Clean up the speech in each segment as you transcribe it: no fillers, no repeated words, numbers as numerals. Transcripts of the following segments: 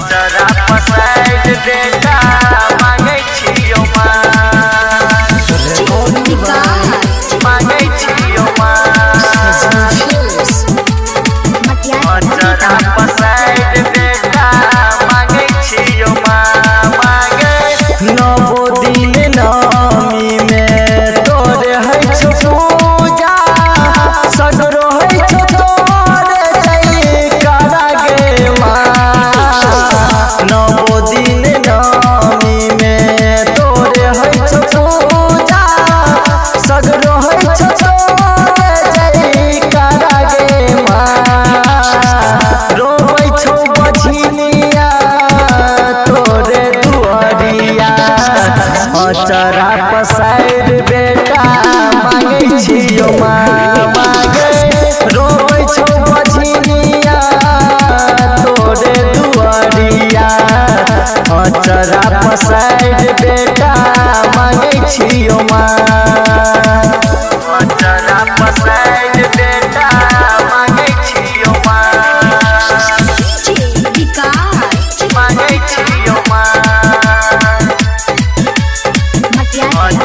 जरा पसाइड बेटा मांगे छियो मांगे छियो जरा पसाइड बेटा मांगे छियो मांगे नवो दिन नमी में तोरे है छो पूजा सगरो है छो तोरे जई करा गे नवो दिन नमी में तोरे है छो पूजा सगरो है छो तोरे जई करा गे रोबै छो बझिनिया तोरे दुआरिया अचरा पसाइड बेटा मांगे छियो मांगे रोबै छो बझिनिया तोरे दुआरिया अचरा पसाइड बेटा मांगे छियो अचरा पसाइड बेटा मांगे छियो मांगे छियो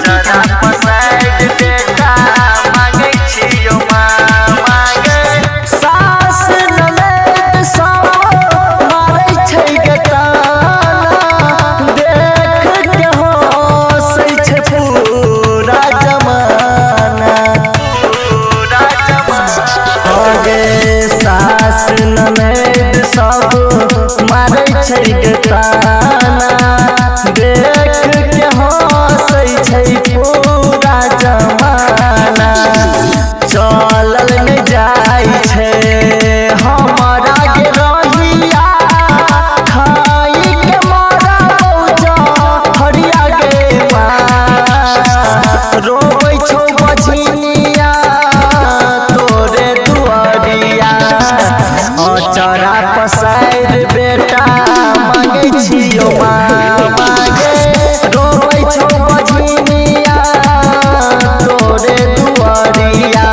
जरा पसाइड बेटा मांगे छियो मांगे सास ननद सब मारै छै गताना देख के हँसै छै पूरा जमाना गे सास ननद सब मारै छै गताना देख के हँसै छै पूरा जमाना चलल न जाइ छै हमारा के रहिया खाई के मारा बौजा हरिया गे रोबै छौ बझिनिया तोरे दुआरिया अचरा पसाइड बेटा मांगे छियो मांगे रोबै छौ बझिनिया तोरे दुआरिया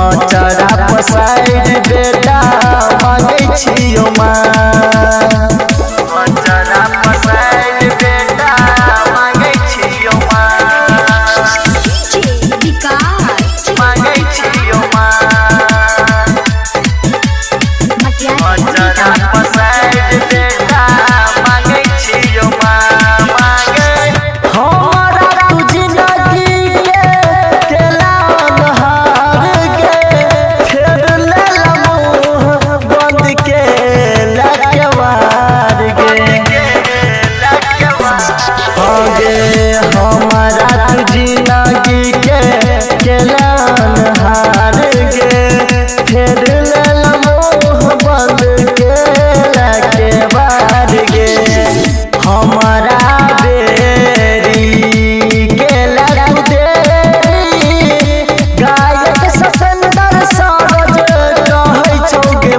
अचरा पसाइड बेटा मांगे छियो अचरा पसाइड बेटा मांगे छियो मांगे छियो जरा पसाइड बेटा मांगे छियो मांगे हमारा तू जिंदगी के केलान हार गे फेर ले मुँह बंद के लकवार गे गे हमारा तू जिंदगी के केलान हार गे फेर ले बंद के लकवार गे हमारा बेरी के लग देरी गायक ससंदर सरोज कहै छौ गे